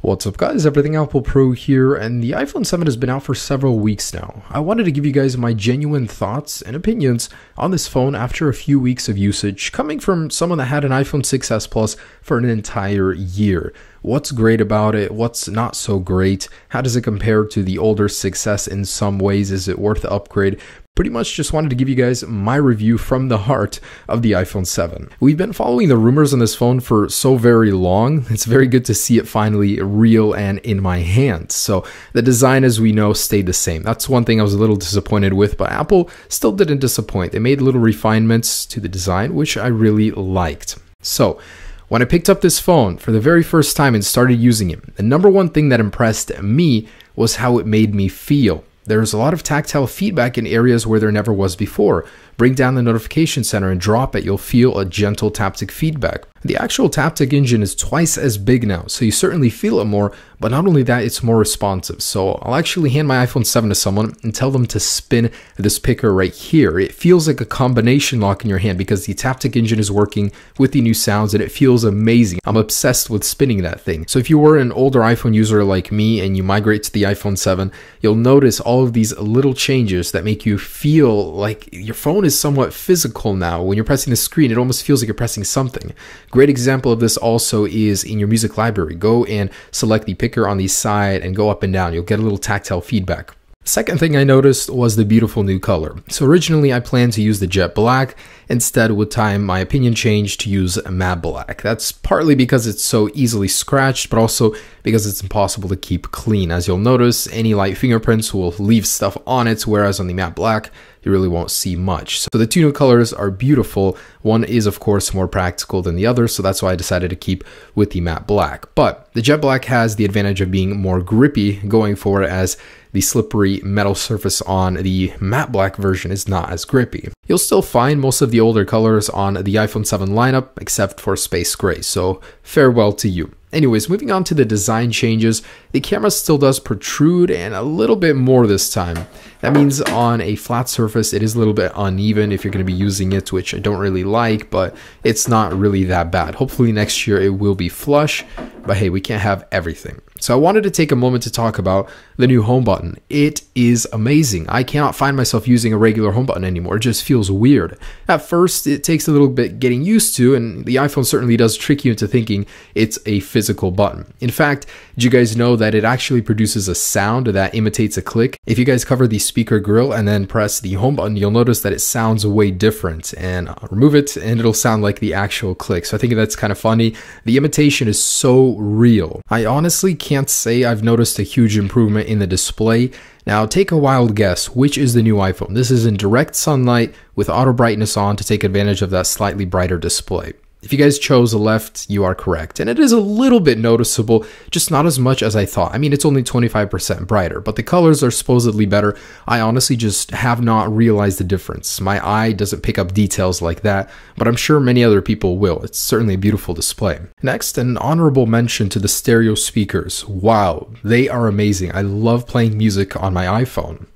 What's up guys, Everything Apple Pro here, and the iPhone 7 has been out for several weeks now. I wanted to give you guys my genuine thoughts and opinions on this phone after a few weeks of usage, coming from someone that had an iPhone 6s Plus for an entire year. What's great about it? What's not so great? How does it compare to the older 6s in some ways? Is it worth the upgrade? Pretty much just wanted to give you guys my review from the heart of the iPhone 7. We've been following the rumors on this phone for so very long. It's very good to see it finally real and in my hands. So the design, as we know, stayed the same. That's one thing I was a little disappointed with, but Apple still didn't disappoint. They made little refinements to the design, which I really liked. So when I picked up this phone for the very first time and started using it, the number one thing that impressed me was how it made me feel. There's a lot of tactile feedback in areas where there never was before. Bring down the notification center and drop it, you'll feel a gentle taptic feedback. The actual taptic engine is twice as big now, so you certainly feel it more, but not only that, it's more responsive. So I'll actually hand my iPhone 7 to someone and tell them to spin this picker right here. It feels like a combination lock in your hand because the taptic engine is working with the new sounds and it feels amazing. I'm obsessed with spinning that thing. So if you were an older iPhone user like me and you migrate to the iPhone 7, you'll notice all of these little changes that make you feel like your phone is somewhat physical now. When you're pressing the screen, it almost feels like you're pressing something. Great example of this also is in your music library. Go and select the picker on the side and go up and down. You'll get a little tactile feedback. Second thing I noticed was the beautiful new color. So originally I planned to use the jet black. Instead, with time, my opinion changed to use a matte black. That's partly because it's so easily scratched, but also because it's impossible to keep clean. As you'll notice, any light fingerprints will leave stuff on it, whereas on the matte black, you really won't see much. So the two new colors are beautiful. One is, of course, more practical than the other, so that's why I decided to keep with the matte black. But the jet black has the advantage of being more grippy going forward, as the slippery metal surface on the matte black version is not as grippy. You'll still find most of the older colors on the iPhone 7 lineup, except for space gray, so farewell to you. Anyways, moving on to the design changes, the camera still does protrude and a little bit more this time. That means on a flat surface, it is a little bit uneven if you're going to be using it, which I don't really like, but it's not really that bad. Hopefully next year it will be flush, but hey, we can't have everything. So I wanted to take a moment to talk about the new home button. It is amazing. I cannot find myself using a regular home button anymore. It just feels weird. At first, it takes a little bit getting used to, and the iPhone certainly does trick you into thinking it's a physical button. In fact, did you guys know that it actually produces a sound that imitates a click? If you guys cover the speaker grill and then press the home button, you'll notice that it sounds way different, and I'll remove it and it'll sound like the actual click. So I think that's kind of funny. The imitation is so real. I honestly can't say I've noticed a huge improvement in the display. Now take a wild guess, which is the new iPhone? This is in direct sunlight with auto brightness on to take advantage of that slightly brighter display. If you guys chose the left, you are correct. And it is a little bit noticeable, just not as much as I thought. I mean, it's only 25% brighter, but the colors are supposedly better. I honestly just have not realized the difference. My eye doesn't pick up details like that, but I'm sure many other people will. It's certainly a beautiful display. Next, an honorable mention to the stereo speakers. Wow, they are amazing. I love playing music on my iPhone.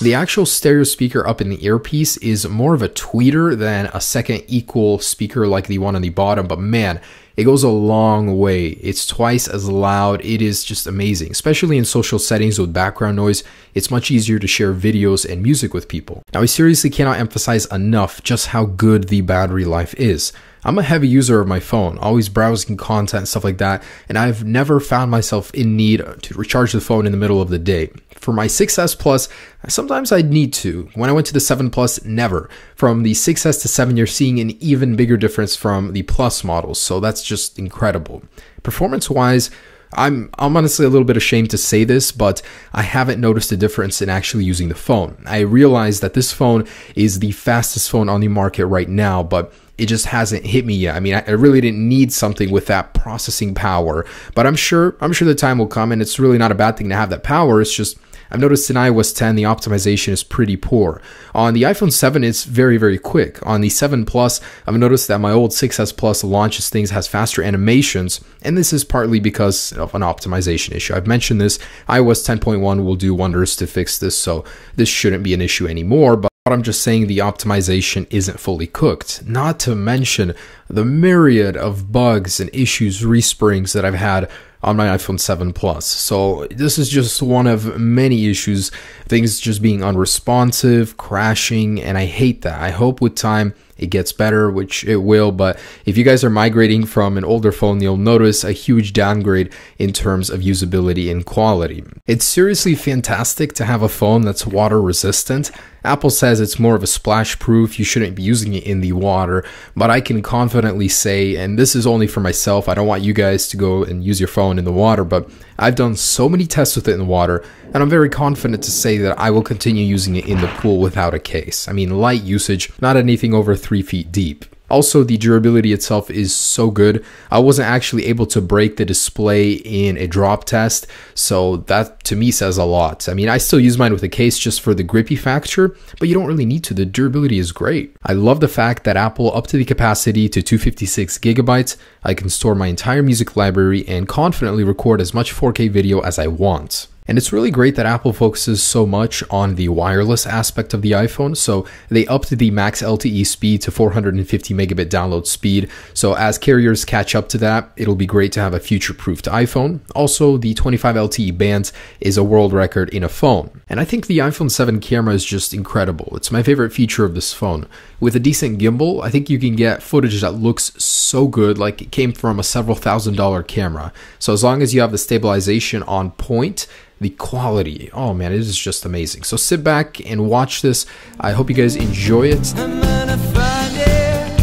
The actual stereo speaker up in the earpiece is more of a tweeter than a second equal speaker like the one on the bottom, but man, it goes a long way. It's twice as loud. It is just amazing, especially in social settings with background noise. It's much easier to share videos and music with people. Now, I seriously cannot emphasize enough just how good the battery life is. I'm a heavy user of my phone, always browsing content and stuff like that, and I've never found myself in need to recharge the phone in the middle of the day. For my 6s Plus, sometimes I'd need to. When I went to the 7 Plus, never. From the 6s to 7, you're seeing an even bigger difference from the Plus models, so that's just incredible. Performance-wise, I'm honestly a little bit ashamed to say this, but I haven't noticed a difference in actually using the phone. I realize that this phone is the fastest phone on the market right now, but it just hasn't hit me yet. I mean, I really didn't need something with that processing power, but I'm sure the time will come, and it's really not a bad thing to have that power. It's just I've noticed in iOS 10, the optimization is pretty poor. On the iPhone 7, it's very, very quick. On the 7 Plus, I've noticed that my old 6s Plus launches things, has faster animations, and this is partly because of an optimization issue. I've mentioned this. iOS 10.1 will do wonders to fix this, so this shouldn't be an issue anymore, but But I'm just saying the optimization isn't fully cooked, not to mention the myriad of bugs and issues, resprings that I've had on my iPhone 7 Plus. So this is just one of many issues, things just being unresponsive, crashing, and I hate that. I hope with time it gets better, which it will, but if you guys are migrating from an older phone, you'll notice a huge downgrade in terms of usability and quality. It's seriously fantastic to have a phone that's water resistant. Apple says it's more of a splash proof, you shouldn't be using it in the water, but I can confidently say, and this is only for myself, I don't want you guys to go and use your phone in the water, but I've done so many tests with it in the water, and I'm very confident to say that I will continue using it in the pool without a case. I mean, light usage, not anything over 3 feet deep. Also, the durability itself is so good. I wasn't actually able to break the display in a drop test, so that to me says a lot. I mean, I still use mine with a case just for the grippy factor, but you don't really need to. The durability is great. I love the fact that Apple upped the capacity to 256 gigabytes. I can store my entire music library and confidently record as much 4K video as I want. And it's really great that Apple focuses so much on the wireless aspect of the iPhone. So they upped the max LTE speed to 450 megabit download speed. So as carriers catch up to that, it'll be great to have a future-proofed iPhone. Also, the 25 LTE bands is a world record in a phone. And I think the iPhone 7 camera is just incredible. It's my favorite feature of this phone. With a decent gimbal, I think you can get footage that looks so good, like it came from a several $1,000 camera. So as long as you have the stabilization on point, the quality, oh man, it is just amazing. So sit back and watch this. I hope you guys enjoy it. I'm gonna find it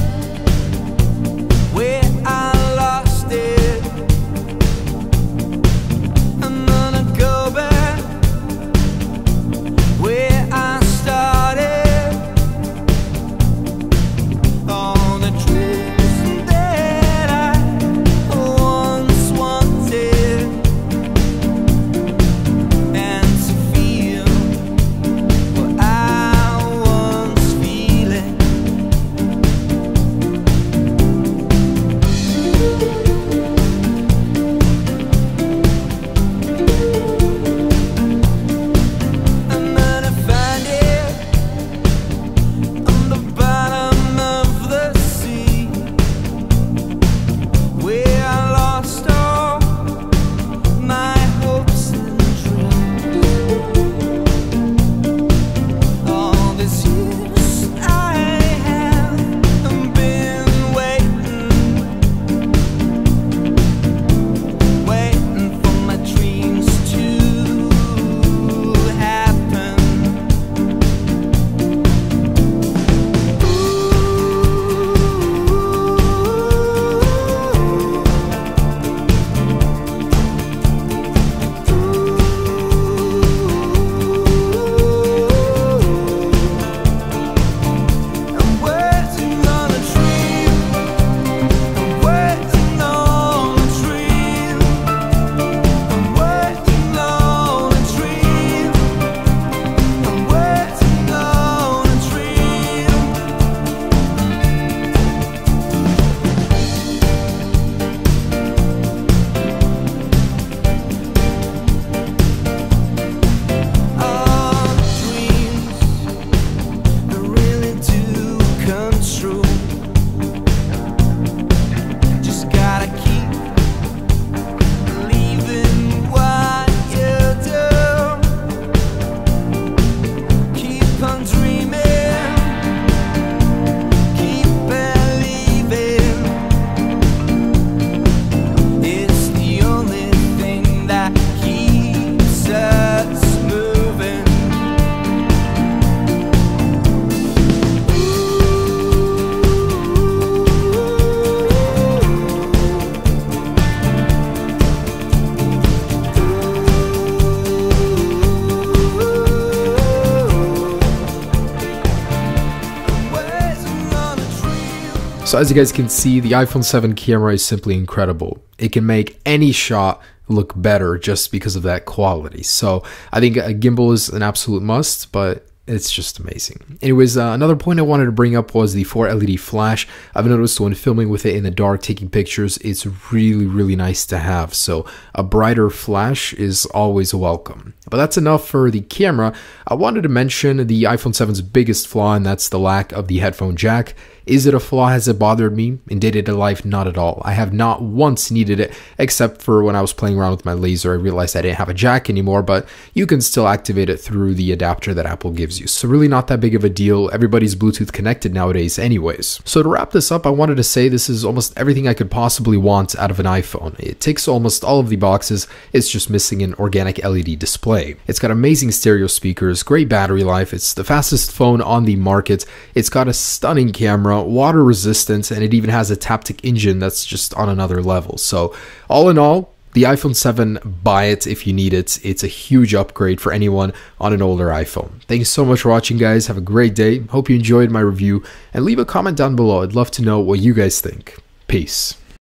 where I lost it. I'm gonna go back where I started. All the dreams that I once wanted, and to feel what I once feeling. I'm gonna find it on the bottom of the sea, where I lost all my hopes and dreams. All these years I have been waiting for my dreams to happen. I'm waiting on a dream. I'm waiting on a dream. I'm waiting on a dream. I'm waiting on a dream. All dreams really do come true. Just gotta keep believing what you do. Keep on dreaming. Keep believing. It's the only thing that keeps us moving. I'm waiting on a dream. So as you guys can see, the iPhone 7 camera is simply incredible. It can make any shot look better just because of that quality. So I think a gimbal is an absolute must, but It's just amazing. Anyways, another point I wanted to bring up was the 4 LED flash. I've noticed when filming with it in the dark, taking pictures, it's really nice to have. So a brighter flash is always welcome. But that's enough for the camera. I wanted to mention the iPhone 7's biggest flaw, and that's the lack of the headphone jack. Is it a flaw? Has it bothered me? In day-to-day life, not at all. I have not once needed it, except for when I was playing around with my laser. I realized I didn't have a jack anymore, but you can still activate it through the adapter that Apple gives you. So really not that big of a deal. Everybody's Bluetooth connected nowadays anyways. So to wrap this up, I wanted to say this is almost everything I could possibly want out of an iPhone. It ticks almost all of the boxes. It's just missing an organic LED display. It's got amazing stereo speakers, great battery life. It's the fastest phone on the market. It's got a stunning camera, water resistance, and it even has a Taptic engine that's just on another level. So all in all, the iPhone 7, buy it if you need it. It's a huge upgrade for anyone on an older iPhone. Thanks so much for watching, guys. Have a great day. Hope you enjoyed my review, and leave a comment down below. I'd love to know what you guys think. Peace.